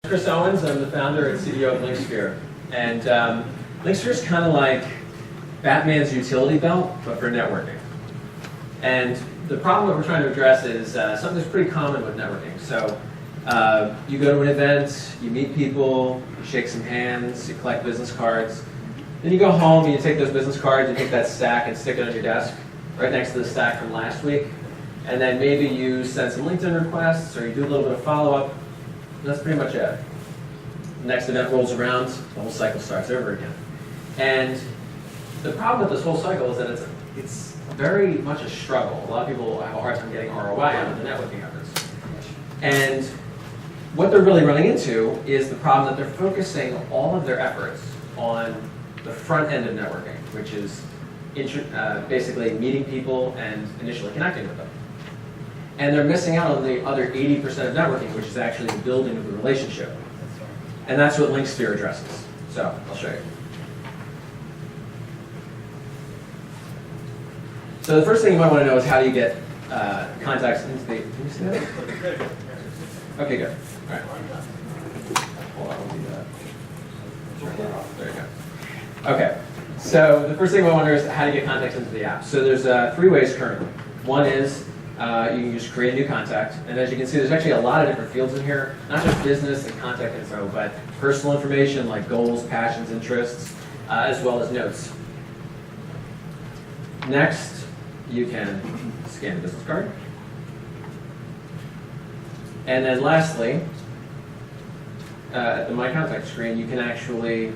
Chris Owens, I'm the founder and CEO of LinkSphere. And LinkSphere is kind of like Batman's utility belt, but for networking. And the problem that we're trying to address is something that's pretty common with networking. So you go to an event, you meet people, you shake some hands, you collect business cards. Then you go home and you take those business cards, you take that stack and stick it on your desk, right next to the stack from last week. And then maybe you send some LinkedIn requests or you do a little bit of follow-up. That's pretty much it. The next event rolls around, the whole cycle starts over again. And the problem with this whole cycle is that it's very much a struggle. A lot of people have a hard time getting ROI out of the networking efforts. And what they're really running into is the problem that they're focusing all of their efforts on the front end of networking, which is basically meeting people and initially connecting with them. And they're missing out on the other 80% of networking, which is actually the building of the relationship. And that's what LinkSphere addresses. So I'll show you. So the first thing you might want to know is how do you get contacts into the... Can you see that? Okay, good. All right. Hold on, we'll do that. Turn that off. There you go. Okay. So the first thing I wonder is how do you get contacts into the app. So there's 3 ways currently. One is you can just create a new contact. And as you can see, there's actually a lot of different fields in here. Not just business and contact info, but personal information like goals, passions, interests, as well as notes. Next, you can scan a business card. And then lastly, at the My Contact screen, you can actually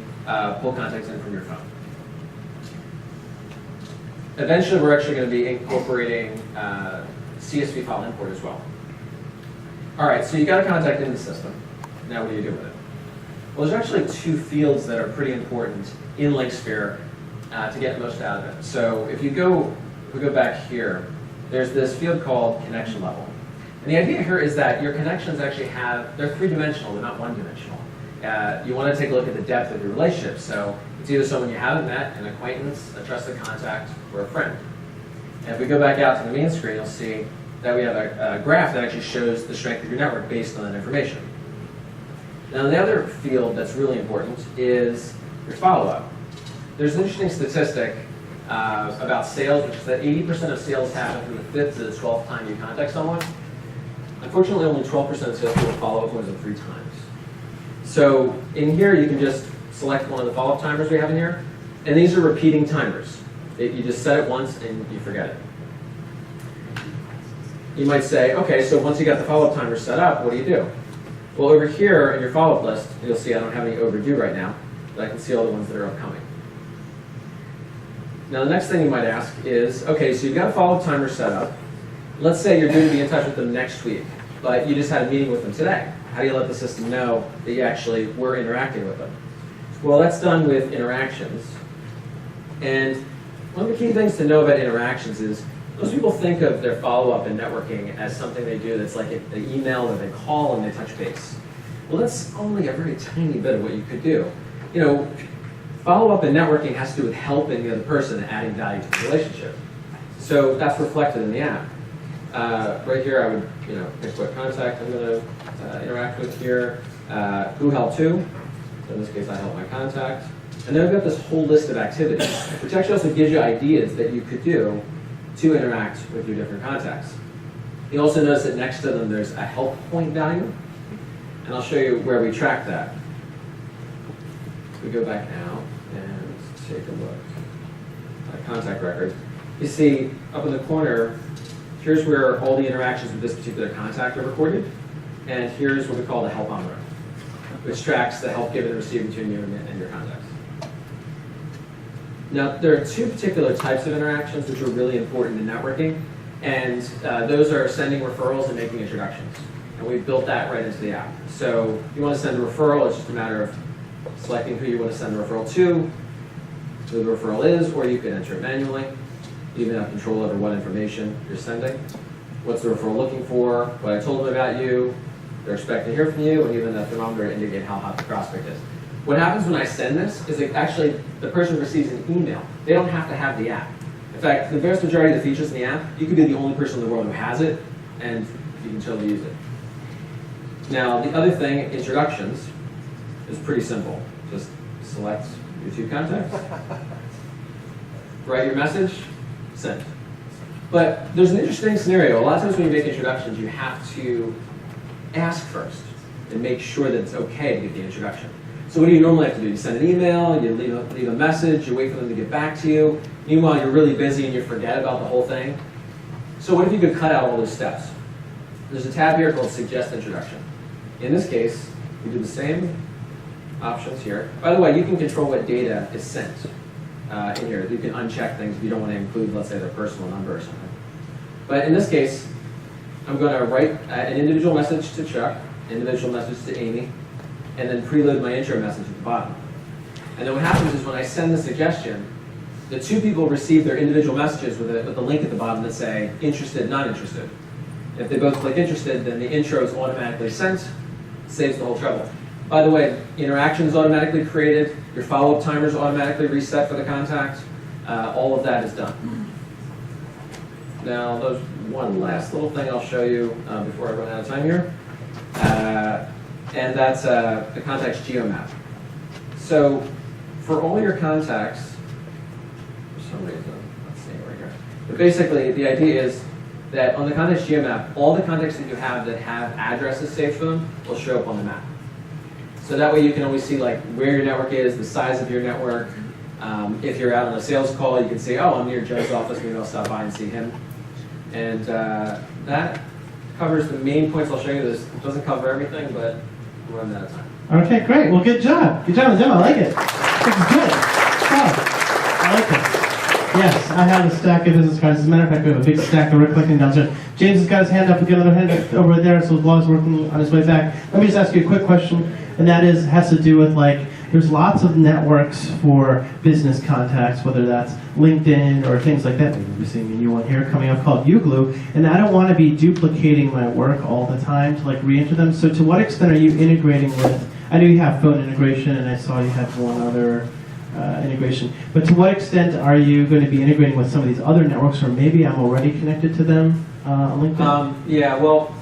pull contacts in from your phone. Eventually, we're actually going to be incorporating CSV file import as well. All right, so you got a contact in the system. Now what do you do with it? Well, there's actually 2 fields that are pretty important in LinkSphere to get the most out of it. So if we go back here, there's this field called connection level. And the idea here is that your connections actually they're 3-dimensional, they're not 1-dimensional. You want to take a look at the depth of your relationship. So it's either someone you haven't met, an acquaintance, a trusted contact, or a friend. And if we go back out to the main screen, you'll see that we have a graph that actually shows the strength of your network based on that information. Now the other field that's really important is your follow-up. There's an interesting statistic about sales, which is that 80% of sales happen from the 5th to the 12th time you contact someone. Unfortunately, only 12% of salespeople follow up more than 3 times. So in here, you can just select one of the follow-up timers we have in here, and these are repeating timers. You just set it once and you forget it. You might say, okay, so once you got the follow-up timer set up, what do you do? Well, over here in your follow-up list, you'll see I don't have any overdue right now, but I can see all the ones that are upcoming. Now, the next thing you might ask is, okay, so you've got a follow-up timer set up. Let's say you're due to be in touch with them next week, but you just had a meeting with them today. How do you let the system know that you actually were interacting with them? Well, that's done with interactions. And one of the key things to know about interactions is most people think of their follow-up and networking as something they do that's like an email or they call and they touch base. Well, that's only a very tiny bit of what you could do. You know, follow-up and networking has to do with helping the other person and adding value to the relationship. So that's reflected in the app. Right here, I would pick what contact I'm going to interact with here. Who helped who? So in this case, I help my contact. And then I've got this whole list of activities, which actually also gives you ideas that you could do to interact with your different contacts. You also notice that next to them there's a help point value, and I'll show you where we track that. We go back now and take a look at contact record. You see up in the corner, here's where all the interactions with this particular contact are recorded, and here's what we call the help envelope, which tracks the help given and received between you and your contacts. Now, there are 2 particular types of interactions which are really important in networking, and those are sending referrals and making introductions. And we've built that right into the app. So if you want to send a referral, it's just a matter of selecting who you want to send the referral to, who the referral is, or you can enter it manually. You even have control over what information you're sending. What's the referral looking for? What I told them about you. They're expecting to hear from you, and even the thermometer to indicate how hot the prospect is. What happens when I send this is that actually the person receives an email. They don't have to have the app. In fact, the vast majority of the features in the app, you could be the only person in the world who has it, and you can totally use it. Now, the other thing, introductions, is pretty simple. Just select your 2 contacts, write your message, send. But there's an interesting scenario. A lot of times when you make introductions, you have to ask first and make sure that it's okay to give the introduction. So what do you normally have to do? You send an email, you leave a message, you wait for them to get back to you. Meanwhile, you're really busy and you forget about the whole thing. So what if you could cut out all those steps? There's a tab here called Suggest Introduction. In this case, we do the same options here. By the way, you can control what data is sent in here. You can uncheck things if you don't want to include, let's say, their personal number or something. But in this case, I'm going to write an individual message to Chuck, individual message to Amy, and then preload my intro message at the bottom. And then what happens is when I send the suggestion, the 2 people receive their individual messages with a link at the bottom that say interested, not interested. If they both click interested, then the intro is automatically sent, saves the whole trouble. By the way, interaction is automatically created, your follow-up timer is automatically reset for the contact. All of that is done. Now, there's one last little thing I'll show you before I run out of time here. And that's the contacts geomap. So for all your contacts, for some reason, let's see right here. But basically, the idea is that on the contacts geomap, all the contacts that you have that have addresses saved for them will show up on the map. So that way you can always see like where your network is, the size of your network. If you're out on a sales call, you can see, oh, I'm near Joe's office, maybe I'll stop by and see him. And that covers the main points I'll show you. This doesn't cover everything, but we're running out of time. Okay, great. Well, good job. Good job on the demo. I like it. This is good. Wow. I like it. Yes, I have a stack of business cards. As a matter of fact, we have a big stack that we're collecting downstairs. James has got his hand up. We've got another hand over there, so Blog's working on his way back. Let me just ask you a quick question, and that has to do with, like, there's lots of networks for business contacts, whether that's LinkedIn or things like that. Maybe we're seeing a new one here coming up called UGlue, and I don't want to be duplicating my work all the time to, like, re-enter them. So to what extent are you integrating with, I know you have phone integration, and I saw you have one other integration. But to what extent are you going to be integrating with some of these other networks, or maybe I'm already connected to them on LinkedIn? Yeah, well,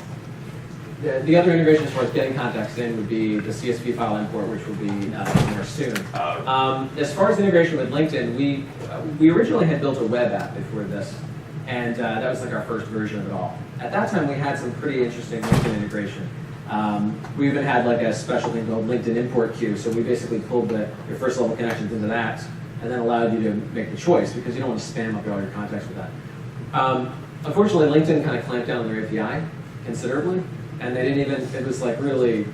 the other integration as far as getting contacts in would be the CSV file import, which will be more soon. As far as integration with LinkedIn, we originally had built a web app before this, and that was like our first version of it all. At that time, we had some pretty interesting LinkedIn integration. We even had like a special thing called LinkedIn import queue, so we basically pulled your first level connections into that, and then allowed you to make the choice, because you don't want to spam up all your contacts with that. Unfortunately, LinkedIn kind of clamped down on their API considerably, and they didn't even, it was like really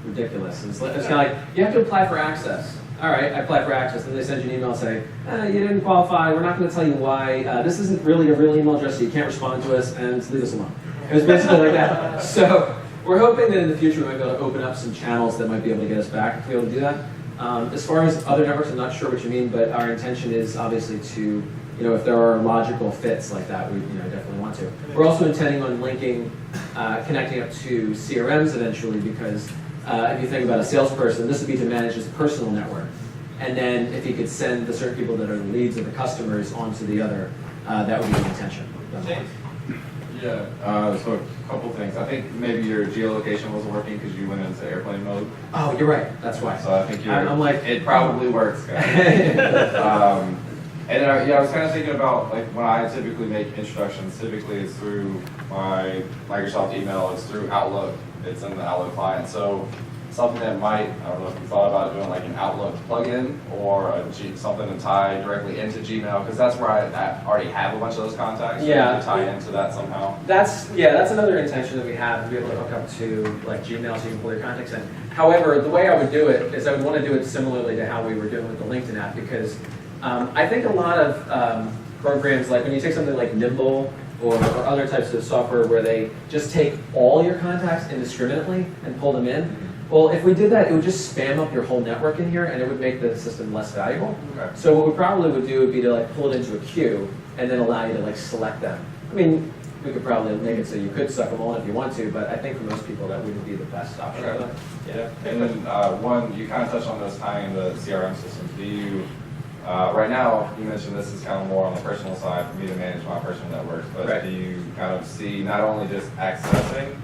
ridiculous. It's kind of like, you have to apply for access. All right, I apply for access, and they send you an email and say, you didn't qualify, we're not going to tell you why, this isn't really a real email address, so you can't respond to us, and leave us alone. It was basically like that. So we're hoping that in the future we might be able to open up some channels that might be able to get us back to be able to do that. As far as other networks, I'm not sure what you mean, but our intention is obviously to, if there are logical fits like that, we definitely want to. We're also intending on linking, connecting up to CRMs eventually, because if you think about a salesperson, this would be to manage his personal network. And then if he could send the certain people that are the leads of the customers onto the other, that would be the intention. Yeah, so a couple things. I think maybe your geolocation wasn't working because you went into airplane mode. Oh, you're right. That's why. So I think I'm like, it probably works, guys. And then I was kind of thinking about, like, when I typically make introductions, typically it's through my Microsoft email, it's through Outlook, it's in the Outlook client. So something that might, I don't know if you thought about doing like an Outlook plugin or something to tie directly into Gmail, because that's where I already have a bunch of those contacts. Yeah. To tie into that somehow. That's another intention that we have, to be able to hook up to like Gmail so you can pull your contacts in. However, the way I would do it is I would want to do it similarly to how we were doing with the LinkedIn app, because I think a lot of programs, like when you take something like Nimble or other types of software where they just take all your contacts indiscriminately and pull them in, well, if we did that, it would just spam up your whole network in here, and it would make the system less valuable. Okay. So what we probably would do would be to like pull it into a queue, and then allow you to like select them. I mean, we could probably make it so you could suck them all in if you want to, but I think for most people that wouldn't be the best option. Okay. Yeah. And then one, you kind of touched on this tying the CRM systems. Do you, right now, you mentioned this is kind of more on the personal side for me to manage my personal networks, but right. Do you kind of see not only just accessing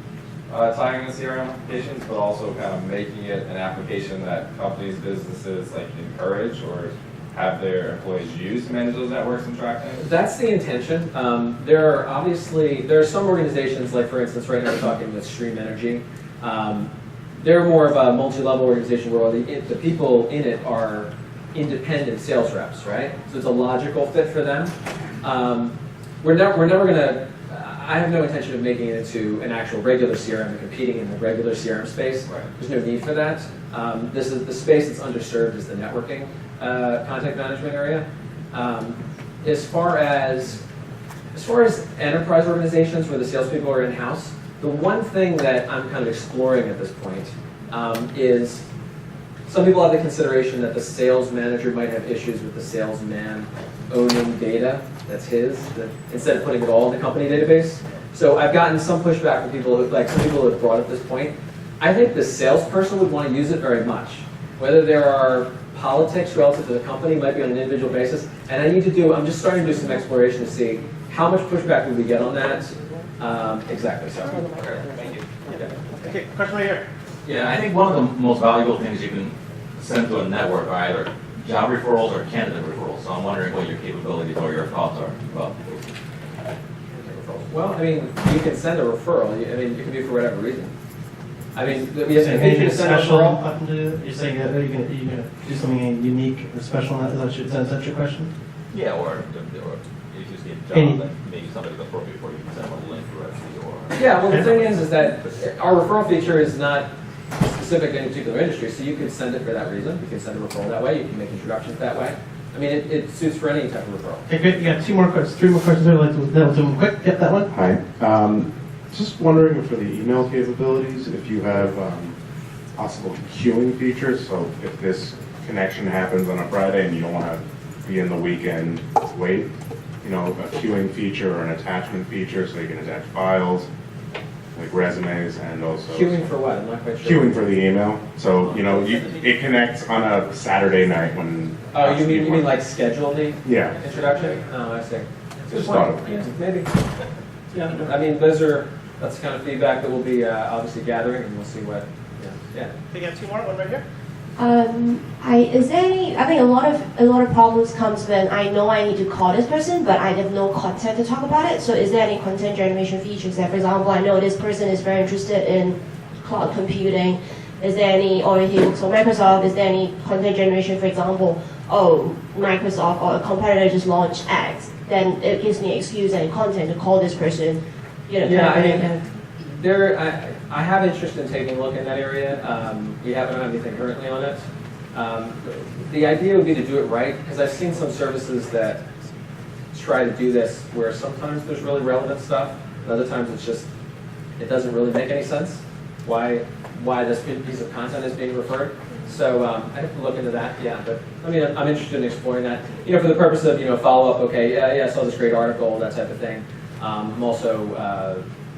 tying in CRM applications, but also kind of making it an application that companies, businesses like encourage or have their employees use to manage those networks and track things? That's the intention. There are some organizations, like for instance, right now we're talking with Stream Energy. They're more of a multi-level organization where the people in it are independent sales reps, right? So it's a logical fit for them. We're never going to, I have no intention of making it into an actual regular CRM and competing in the regular CRM space. Right. There's no need for that. This is the space that's underserved is the networking content management area. As far as enterprise organizations where the salespeople are in-house, the one thing that I'm kind of exploring at this point is some people have the consideration that the sales manager might have issues with the salesman owning data that's his, instead of putting it all in the company database. So I've gotten some pushback from people, some people have brought up this point. I think the salesperson would want to use it very much. Whether there are politics relative to the company might be on an individual basis, and I'm just starting to do some exploration to see how much pushback would we get on that. Exactly, so. Thank you. Okay, question right here. Yeah, I think one of the most valuable things you can send to a network are either job referrals or candidate referrals. So I'm wondering what your capabilities or your thoughts are about those. Well, I mean, you can send a referral. I mean, you can do it for whatever reason. I mean, we have Anything to send a special referral. up to, you're saying that are you going to do something unique or special? Is that your question? Yeah, or if you see a job, Any- then maybe somebody's appropriate for you can send them a link directly or. Yeah, well, the thing is that our referral feature is not specific to any particular industry, so you can send it for that reason. You can send a referral that way. You can make introductions that way. I mean, it suits for any type of referral. Okay, great. You got 2 more questions, 3 more questions. I'd like to do them quick. Get that one. Hi. Just wondering for the email capabilities, if you have possible queuing features, so if this connection happens on a Friday and you don't want to be in the weekend, wait, a queuing feature or an attachment feature so you can attach files, like resumes and also... Queuing for what? I'm not quite sure. Queuing for the email. So, it connects on a Saturday night when... Oh, you mean like schedule the Yeah. introduction? Oh, I see. Just thought of it. Yeah, maybe. Yeah, I mean, that's the kind of feedback that we'll be obviously gathering, and we'll see what, yeah. Okay, you got 2 more. One right here. Is there any? I think a lot of problems comes when I know I need to call this person, but I have no content to talk about it. So is there any content generation features that, for example, I know this person is very interested in cloud computing. Is there any, or he works for Microsoft, is there any content generation, for example, Microsoft or a competitor just launched X, then it gives me excuse and content to call this person, Yeah, I mean, I have interest in taking a look in that area. We haven't done anything currently on it. The idea would be to do it right, because I've seen some services that try to do this where sometimes there's really relevant stuff, and other times it doesn't really make any sense why this piece of content is being referred. So I have to look into that, yeah. But I mean, I'm interested in exploring that, for the purpose of, follow up, okay, yeah, I saw this great article, that type of thing. I'm also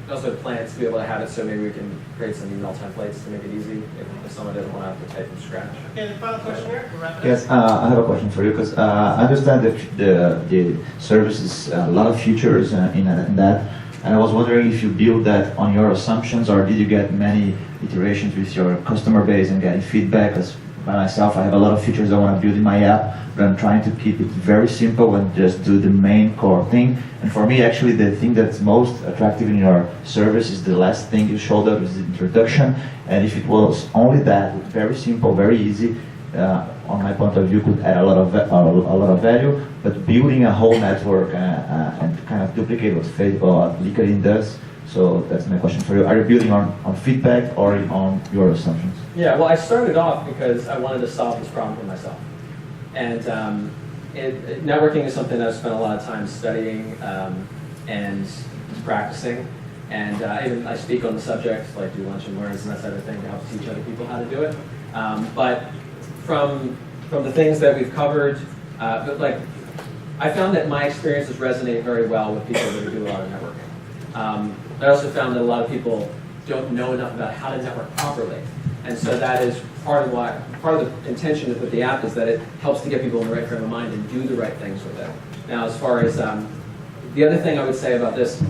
have plans to be able to have it so maybe we can create some email templates to make it easy if someone doesn't want to have to type from scratch. Okay, the final question here. We'll wrap it up. Yes, I have a question for you because I understand that the service is a lot of features in that, and I was wondering if you build that on your assumptions or did you get many iterations with your customer base and getting feedback? Because by myself, I have a lot of features I want to build in my app, but I'm trying to keep it very simple and just do the main core thing. And for me, actually, the thing that's most attractive in your service is the last thing you showed up is the introduction. And if it was only that, very simple, very easy, on my point of view, could add a lot of value. But building a whole network and kind of duplicate what Facebook or LinkedIn does. So that's my question for you. Are you building on feedback or on your assumptions? Yeah, well, I started off because I wanted to solve this problem for myself. And networking is something that I've spent a lot of time studying and practicing. And even I speak on the subject, like do lunch and learns and that type of thing to help teach other people how to do it. But from the things that we've covered, I found that my experiences resonate very well with people that do a lot of networking. I also found that a lot of people don't know enough about how to network properly. And so that is part of the intention with the app is that it helps to get people in the right frame of mind and do the right things with it. Now, as far as the other thing I would say about this,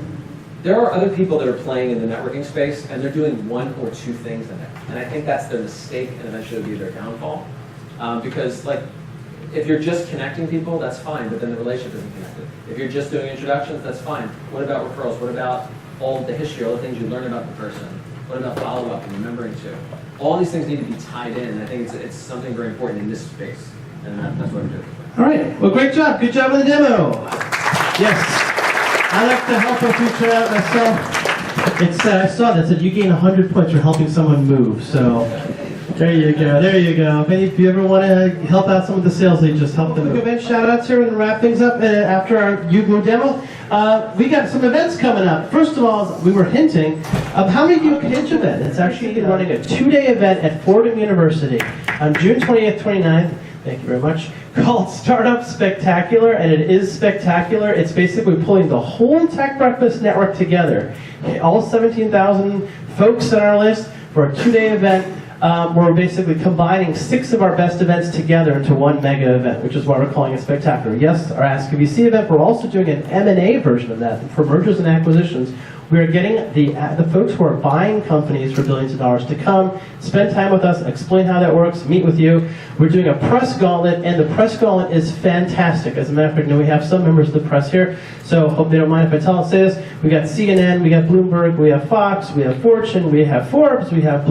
there are other people that are playing in the networking space, and they're doing one or two things in it. And I think that's their mistake, and eventually it'll be their downfall. Because like, if you're just connecting people, that's fine, but then the relationship isn't connected. If you're just doing introductions, that's fine. What about referrals? What about all the history, all the things you learn about the person? What about follow-up and remembering to? All these things need to be tied in, and I think it's something very important in this space, and that's what I'm doing. All right. Well, great job. Good job on the demo. Yes. I like to help a feature out myself. It's I saw that said you gain 100 points for helping someone move. So there you go. There you go. If you ever want to help out some of the sales, they just help them. Event shout outs here and wrap things up after our YouGo demo. We got some events coming up. First of all, we were hinting of how many of you can hitch event. It's actually running a 2-day event at Fordham University on June 28th, 29th. Thank you very much. Called Startup Spectacular, and it is spectacular. It's basically pulling the whole Tech Breakfast network together. All 17,000 folks on our list for a 2-day event. We're basically combining 6 of our best events together into one mega event, which is why we're calling it spectacular. Yes, our Ask VC event, we're also doing an M&A version of that for mergers and acquisitions. We are getting the folks who are buying companies for billions of dollars to come, spend time with us, explain how that works, meet with you. We're doing a press gauntlet, and the press gauntlet is fantastic. As a matter of fact, we have some members of the press here, so hope they don't mind if I say this. We got CNN, we got Bloomberg, we have Fox, we have Fortune, we have Forbes, we have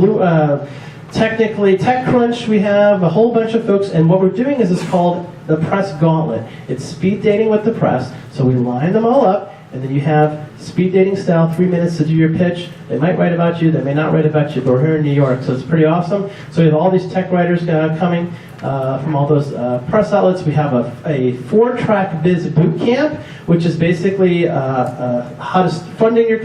technically TechCrunch, we have a whole bunch of folks, and what we're doing is it's called the press gauntlet. It's speed dating with the press, so we line them all up, and then you have speed dating style, 3 minutes to do your pitch. They might write about you, they may not write about you, but we're here in New York, so it's pretty awesome. So we have all these tech writers coming from all those press outlets. We have a 4-track biz boot camp, which is basically how to starting your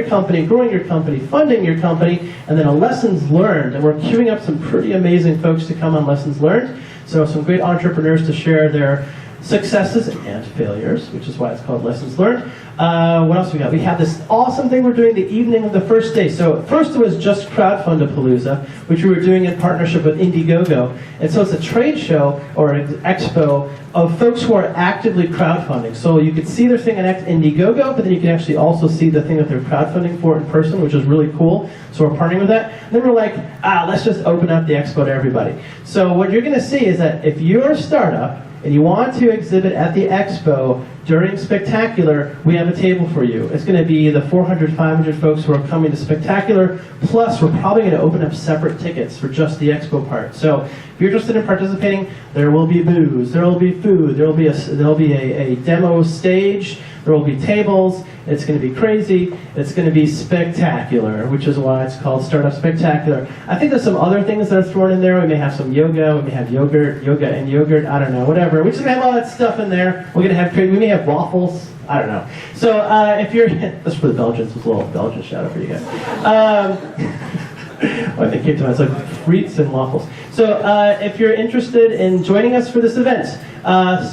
company, growing your company, funding your company, and then a lessons learned. And we're queuing up some pretty amazing folks to come on lessons learned. So some great entrepreneurs to share their successes and failures, which is why it's called Lessons Learned. What else we got? We have this awesome thing we're doing the evening of the first day. So first it was just Crowdfundapalooza, which we were doing in partnership with Indiegogo. And so it's a trade show or an expo of folks who are actively crowdfunding. So you could see their thing on Indiegogo, but then you can actually also see the thing that they're crowdfunding for in person, which is really cool. So we're partnering with that. And then we're like, let's just open up the expo to everybody. So what you're going to see is that if you're a startup, and you want to exhibit at the expo during Spectacular, we have a table for you. It's going to be the 400, 500 folks who are coming to Spectacular, plus we're probably going to open up separate tickets for just the expo part. So if you're interested in participating, there will be booze, there will be food, there will be a demo stage, there will be tables. It's going to be crazy. It's going to be spectacular, which is why it's called Startup Spectacular. I think there's some other things that are thrown in there. We may have some yoga. We may have yoga and yogurt. I don't know, whatever. We're just going to have all that stuff in there. We're going to have, we may have waffles. I don't know. So if you're, that's for the Belgians. It's a little Belgian shout out for you guys. I think came to mind. It's like frites and waffles. So if you're interested in joining us for this event,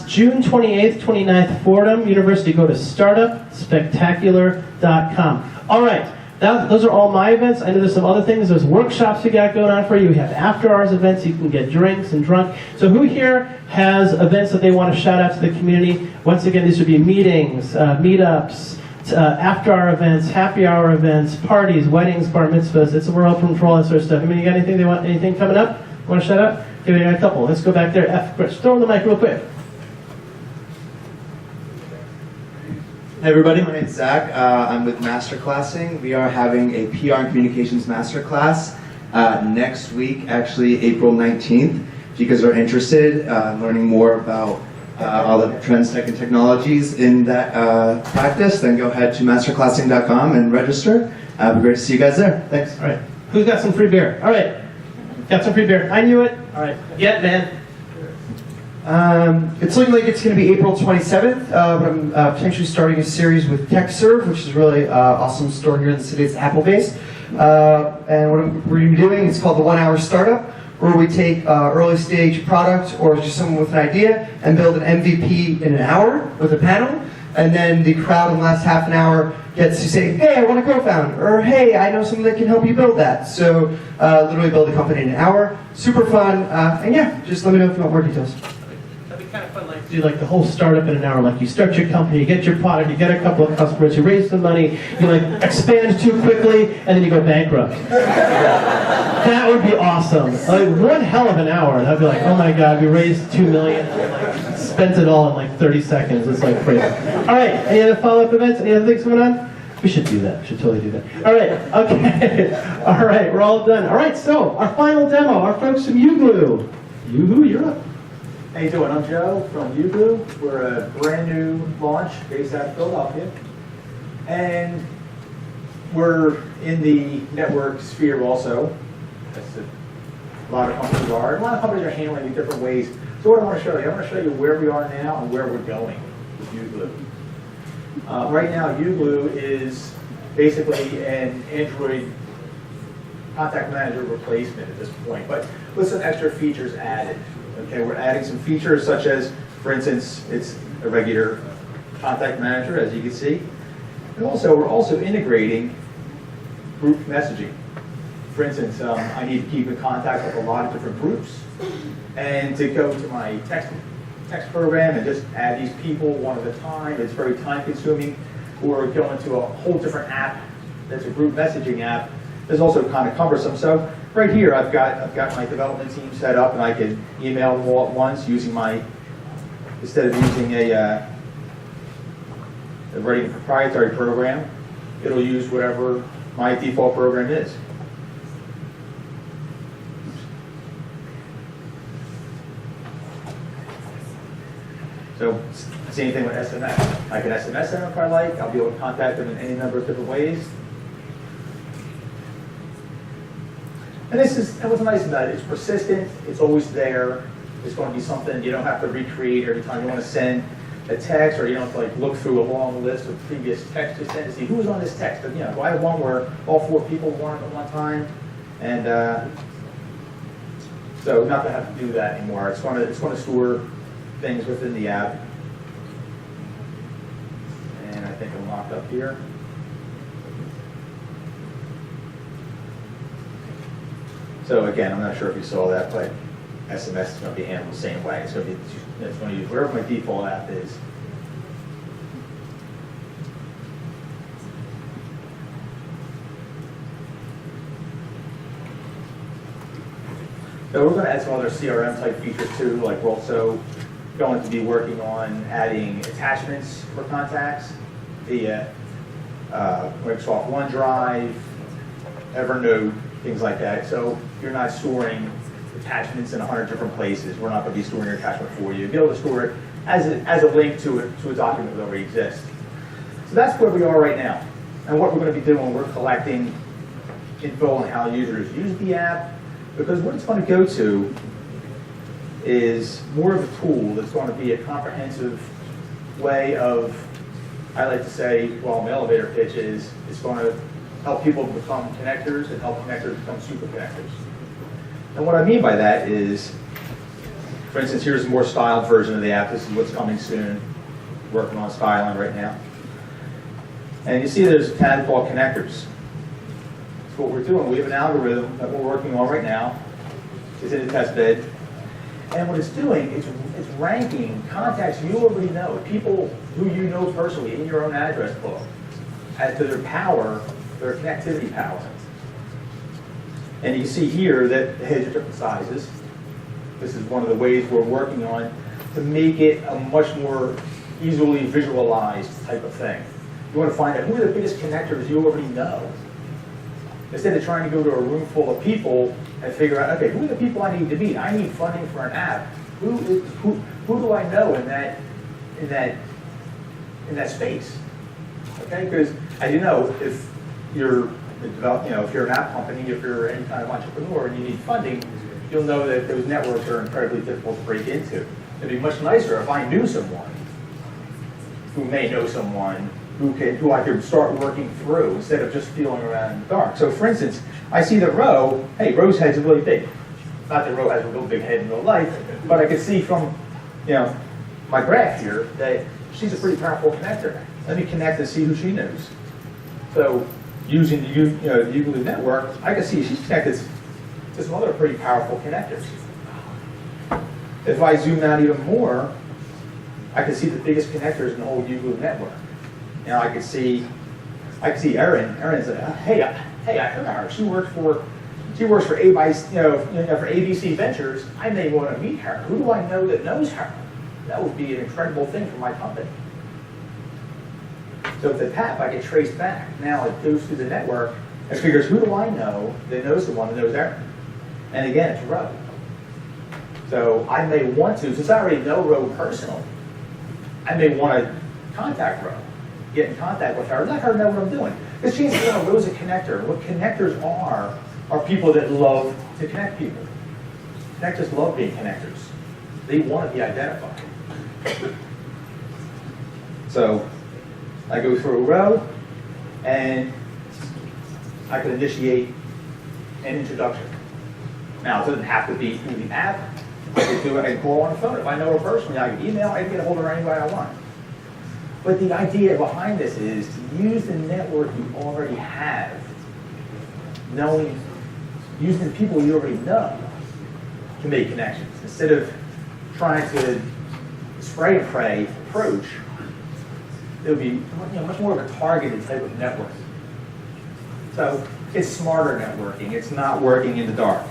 June 28th, 29th, Fordham University, go to startupspectacular.com. All right, those are all my events. I know there's some other things. There's workshops we got going on for you. We have after-hours events. You can get drinks and drunk. So who here has events that they want to shout out to the community? Once again, these would be meetings, meetups, after-hour events, happy hour events, parties, weddings, bar mitzvahs. We're open for all that sort of stuff. I mean, you got anything coming up? Want to shout out? Okay, we got a couple. Let's go back there. Chris, throw in the mic real quick. Hey everybody, my name's Zach. I'm with Masterclassing. We are having a PR and Communications Masterclass next week, actually April 19th. If you guys are interested in learning more about all the trends, tech, and technologies in that practice, then go ahead to masterclassing.com and register. It'd be great to see you guys there. Thanks. All right. Who's got some free beer? All right. Got some free beer. I knew it. All right. Get it, man. It's looking like it's going to be April 27th, but I'm potentially starting a series with TechServe, which is a really awesome store here in the city. It's Apple-based. And what we're going to be doing is called the 1 Hour Startup, where we take early stage product or just someone with an idea and build an MVP in an hour with a panel. And then the crowd in the last half an hour gets to say, hey, I want to co-found, or hey, I know someone that can help you build that. So literally build a company in an hour. Super fun. And yeah, just let me know if you want more details. That'd be kind of fun, like do like the whole startup in an hour. Like you start your company, you get your product, you get a couple of customers, you raise some money, you like expand too quickly, and then you go bankrupt. That would be awesome. Like one hell of an hour. And I'd be like, oh my god, we raised $2 million, and like spent it all in like 30 seconds. It's like crazy. All right, any other follow-up events? Any other things going on? We should do that. We should totally do that. All right. Okay. All right. We're all done. All right. So our final demo. Our folks from Ugloo. Ugloo, you're up. How you doing? I'm Joe from Ugloo. We're a brand new launch based out of Philadelphia, and we're in the network sphere also. That's a lot of companies are. A lot of companies are handling it in different ways. So what I want to show you, I want to show you where we are now and where we're going with Ugloo. Right now, Ugloo is basically an Android contact manager replacement at this point, but with some extra features added. Okay, we're adding some features such as, for instance, it's a regular contact manager, as you can see, and also we're also integrating group messaging. For instance, I need to keep in contact with a lot of different groups, and to go to my text program and just add these people one at a time. It's very time consuming. Or going to a whole different app that's a group messaging app is also kind of cumbersome. So right here I've got my development team set up, and I can email them all at once using instead of using writing a proprietary program, it'll use whatever my default program is. So same thing with SMS. I can SMS them if I like. I'll be able to contact them in any number of different ways. And what's nice about it, it's persistent, it's always there. It's going to be something you don't have to recreate every time you want to send a text, or you don't have to like look through a long list of previous texts you sent to see who was on this text. But, I have one where all 4 people were on it at one time, and so not to have to do that anymore. It's going to store things within the app. And I think I'm locked up here. So again, I'm not sure if you saw that, but SMS is going to be handled the same way. It's going to use wherever my default app is. So we're going to add some other CRM type features too, like we're also going to be working on adding attachments for contacts via Microsoft OneDrive, Evernote, things like that. So you're not storing attachments in 100 different places. We're not going to be storing your attachment for you. You'll be able to store it as a link to a document that already exists. So that's where we are right now. And what we're going to be doing, we're collecting info on how users use the app, because what it's going to go to is more of a tool that's going to be a comprehensive way of, I like to say, well, my elevator pitch is, it's going to help people become connectors and help connectors become super connectors. And what I mean by that is, for instance, here's a more styled version of the app. This is what's coming soon. Working on styling right now. And you see there's a tab called connectors. That's what we're doing. We have an algorithm that we're working on right now. It's in the test bed. And what it's doing, it's ranking contacts you already know, people who you know personally in your own address book, as to their power, their connectivity power. And you see here that the heads are different sizes. This is one of the ways we're working on to make it a much more easily visualized type of thing. You want to find out who are the biggest connectors you already know. Instead of trying to go to a room full of people and figure out, okay, who are the people I need to meet? I need funding for an app. Who do I know in that space? Okay, because as you know, if you're if you're an app company, if you're any kind of entrepreneur and you need funding, you'll know that those networks are incredibly difficult to break into. It'd be much nicer if I knew someone who may know someone who I could start working through instead of just feeling around in the dark. So for instance, I see that Ro's head's really big. Not that Ro has a real big head in real life, but I can see from my graph here that she's a pretty powerful connector. Let me connect and see who she knows. So using the Ugloo network, I can see she's connected to some other pretty powerful connectors. If I zoom out even more, I can see the biggest connectors in the whole UGlue network. You know, I can see Erin. Erin's like, hey, I heard her. She works for for ABC Ventures. I may want to meet her. Who do I know that knows her? That would be an incredible thing for my company. So if the tap, I get traced back. Now it goes through the network and figures, who do I know that knows the one that knows Erin? And again, it's Ro. So I may want to, since I already know Ro personally, I may want to contact Ro, get in contact with her, let her know what I'm doing. Because chances are Ro's a connector. What connectors are people that love to connect people. Connectors love being connectors. They want to be identified. So I go through a Ro, and I can initiate an introduction. Now, it doesn't have to be through the app. I can do it, I can call on the phone. If I know her personally, I can email, I can get a hold of her any way I want. But the idea behind this is to use the network you already have, using the people you already know to make connections. Instead of trying to spray and pray approach, it would be much more of a targeted type of network. So it's smarter networking. It's not working in the dark.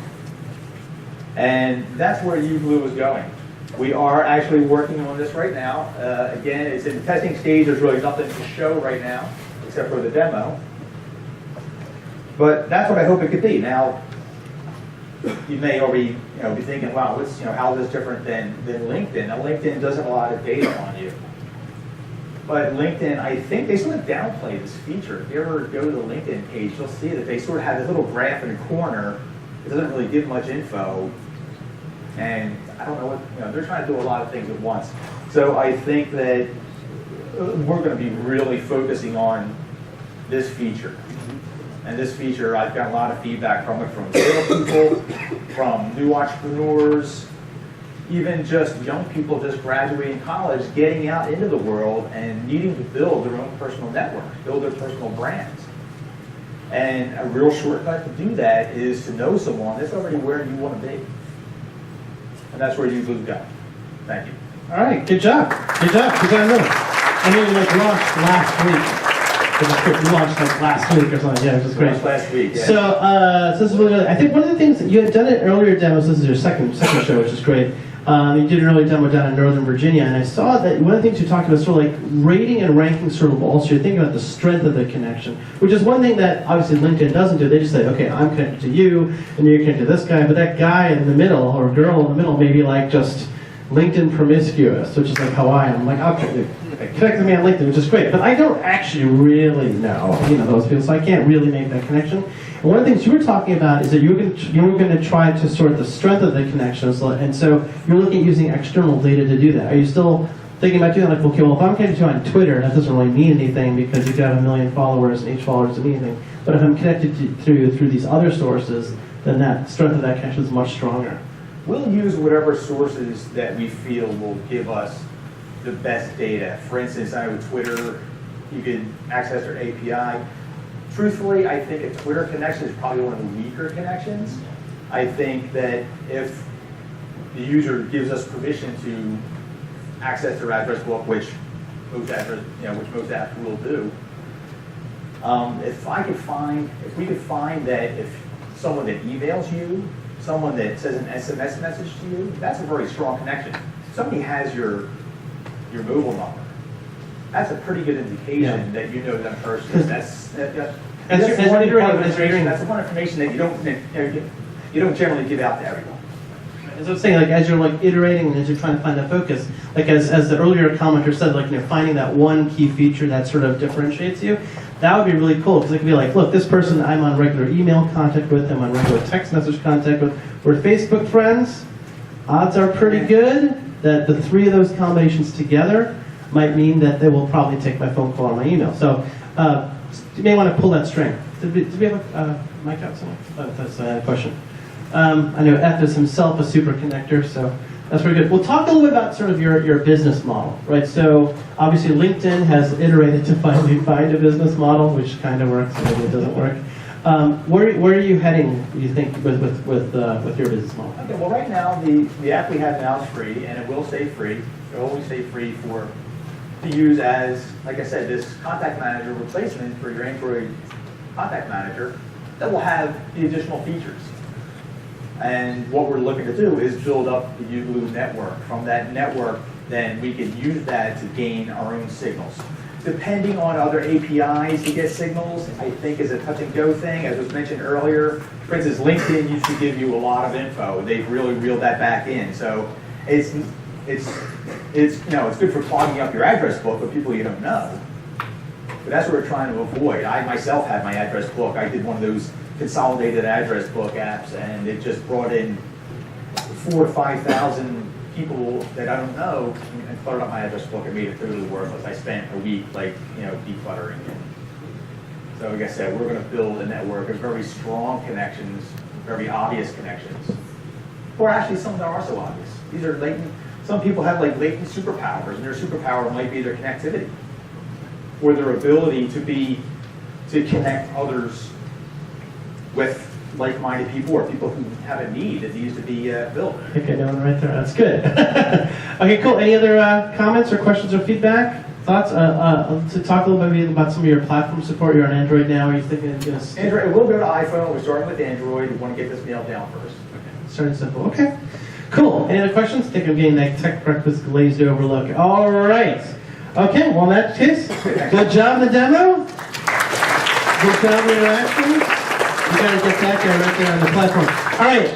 And that's where UGlue is going. We are actually working on this right now. Again, it's in the testing stage. There's really nothing to show right now, except for the demo. But that's what I hope it could be. Now, you may already be thinking, wow, how is this different than LinkedIn? Now, LinkedIn does have a lot of data on you. But LinkedIn, I think they sort of downplay this feature. If you ever go to the LinkedIn page, you'll see that they sort of have this little graph in the corner. It doesn't really give much info. And I don't know what, they're trying to do a lot of things at once. So I think that we're going to be really focusing on this feature. And this feature, I've got a lot of feedback from it from salespeople, from new entrepreneurs, even just young people just graduating college, getting out into the world and needing to build their own personal network, build their personal brands. And a real shortcut to do that is to know someone that's already where you want to be. And that's where UGlue's going. Thank you. All right, good job. Good job. Good job. I mean, you launched last week. You launched last week or something. Yeah, which is great. Last week, yeah. So this is really good. I think one of the things that you had done in earlier demos. This is your second show, which is great. You did an early demo down in Northern Virginia, and I saw that one of the things you talked about is sort of like rating and ranking sort of also. You're thinking about the strength of the connection, which is one thing that obviously LinkedIn doesn't do. They just say, okay, I'm connected to you, and you're connected to this guy, but that guy in the middle or girl in the middle may be like just LinkedIn promiscuous, which is like how I am. I'm like, okay, connect with me on LinkedIn, which is great, but I don't actually really know those people, so I can't really make that connection. And one of the things you were talking about is that you were going to try to sort the strength of the connections, and so you're looking at using external data to do that. Are you still thinking about doing that? Like, okay, well, if I'm connected to you on Twitter, that doesn't really mean anything because you could have 1 million followers and each follower doesn't mean anything. But if I'm connected through these other sources, then that strength of that connection is much stronger. We'll use whatever sources that we feel will give us the best data. For instance, I know with Twitter, you can access their API. Truthfully, I think a Twitter connection is probably one of the weaker connections. I think that if the user gives us permission to access their address book, which most apps will do, if we could find that if someone that emails you, someone that sends an SMS message to you, that's a very strong connection. Somebody has your mobile number. That's a pretty good indication that you know that person. That's one information that you don't generally give out to everyone. As I was saying, like as you're like iterating and as you're trying to find that focus, like as the earlier commenter said, like finding that one key feature that sort of differentiates you, that would be really cool because it could be like, look, this person I'm on regular email contact with, I'm on regular text message contact with, we're Facebook friends. Odds are pretty good that the three of those combinations together might mean that they will probably take my phone call or my email. So you may want to pull that string. Did we have a mic out somewhere? Oh, that's a question. I know F is himself a super connector, so that's very good. We'll talk a little bit about sort of your business model, right? So obviously LinkedIn has iterated to finally find a business model, which kind of works, maybe it doesn't work. Where are you heading, do you think, with your business model? Okay, well, right now, the app we have now is free, and it will stay free. It will always stay free to use as, like I said, this contact manager replacement for your Android contact manager that will have the additional features. And what we're looking to do is build up the UBlue network. From that network, then we can use that to gain our own signals. Depending on other APIs to get signals, I think is a touch and go thing. As was mentioned earlier, for instance, LinkedIn used to give you a lot of info. They've really reeled that back in. So it's good for clogging up your address book with people you don't know. But that's what we're trying to avoid. I myself had my address book. I did one of those consolidated address book apps, and it just brought in 4,000 to 5,000 people that I don't know, and cluttered up my address book and made it totally worthless. I spent a week, decluttering it. So, like I said, we're going to build a network of very strong connections, very obvious connections, or actually some that are so obvious. These are latent. Some people have latent superpowers, and their superpower might be their connectivity, or their ability to connect others with like-minded people or people who have a need that needs to be filled. I think I know one right there. That's good. Okay, cool. Any other comments or questions or feedback? Thoughts? To talk a little bit about some of your platform support. You're on Android now. Are you thinking of Android? We'll go to iPhone. We're starting with Android. We want to get this nailed down first. Okay. Starting simple. Okay. Cool. Any other questions? I think I'm getting that tech breakfast glazed over look. All right. Okay. Well, in that case, good job in the demo. Good job in the interactions. You gotta get that guy right there on the platform. All right,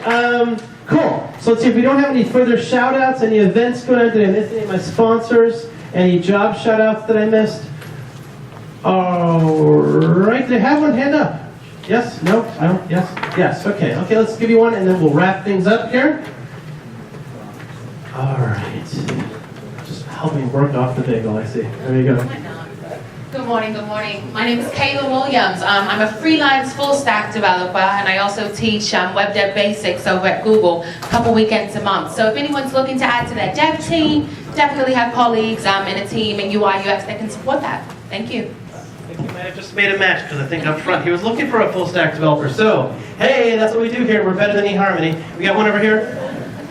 cool. So let's see if we don't have any further shout-outs, any events going on. Did I miss any of my sponsors? Any job shout-outs that I missed? All right, do I have one hand up? Yes? No? I don't? Yes? Yes, okay. Okay, let's give you one, and then we'll wrap things up here. All right. Just help me work off the bagel, I see. There you go. Good morning, good morning. My name is Kayla Williams. I'm a freelance full-stack developer, and I also teach web dev basics over at Google a couple weekends a month. So if anyone's looking to add to their dev team, definitely have colleagues in a team in UI UX that can support that. Thank you. I think we might have just made a match, because I think up front he was looking for a full-stack developer. So, hey, that's what we do here. We're better than eHarmony. We got one over here.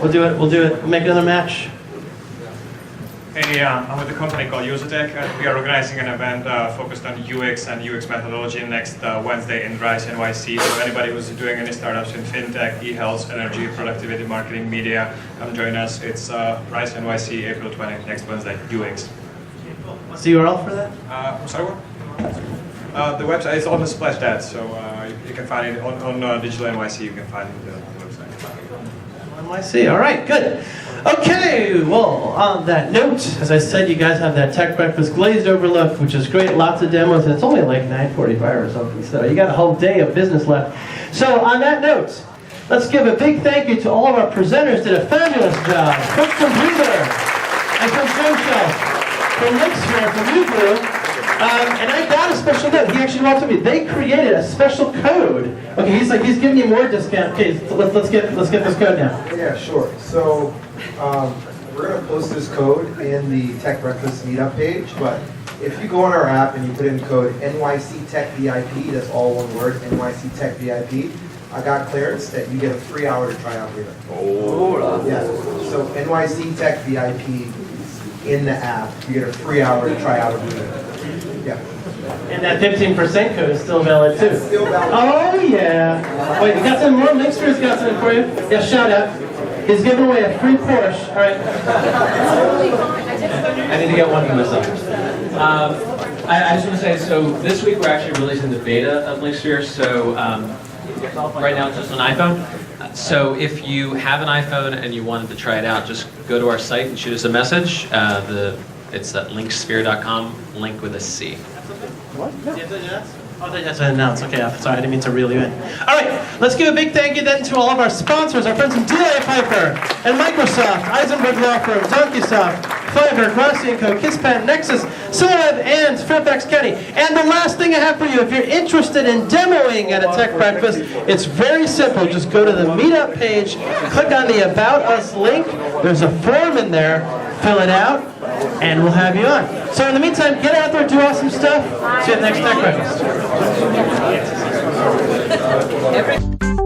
We'll do it. We'll make another match. Hey, I'm with a company called UserTech, and we are organizing an event focused on UX and UX methodology next Wednesday in RISE NYC. So anybody who's doing any startups in fintech, e-health, energy, productivity, marketing, media, come join us. It's RISE NYC, April 20th, next Wednesday, UX. What's the URL for that? Sorry, what? The website is on the splash pad, so you can find it on Digital NYC. You can find it on the website. NYC. All right, good. Okay, well, on that note, as I said, you guys have that Tech Breakfast glazed over look, which is great. Lots of demos, and it's only like 9:45 or something, so you got a whole day of business left. So on that note, let's give a big thank you to all of our presenters. Did a fabulous job. Quick from Breather, and from Social, from Lixsphere, from UBlue. And I got a special note. He actually walked up to me. They created a special code. Okay, he's giving you more discount. Okay, so let's get this code now. Yeah, sure. So we're going to post this code in the Tech Breakfast meetup page, but if you go on our app and you put in code NYC Tech VIP, that's all one word, NYC Tech VIP, I got clearance that you get a free hour to try out Breather. Oh. Yeah. So NYC Tech VIP in the app, you get a free hour to try out Breather. Yeah. And that 15% code is still valid too. That's still valid. Oh yeah. Wait, you got some more? Lixsphere's got something for you. Yeah, shout out. He's giving away a free Porsche. All right. I need to get one for myself. I just want to say, so this week we're actually releasing the beta of Linksphere. So right now it's just on iPhone. So if you have an iPhone and you wanted to try it out, just go to our site and shoot us a message. It's at linksphere.com, link with a C. What? Oh, that's an announce. Okay, sorry, I didn't mean to reel you in. All right, let's give a big thank you then to all of our sponsors, our friends from DLA Piper and Microsoft, Eisenberg Law Firm, DonkeySoft, Fiverr, Grossi & Co., KissPen, Nexus, Silverweb, and Fairfax County. And the last thing I have for you, if you're interested in demoing at a Tech Breakfast, it's very simple. Just go to the meetup page, click on the About Us link. There's a form in there. Fill it out, and we'll have you on. So in the meantime, get out there, do awesome stuff. See you at the next Tech Breakfast. Every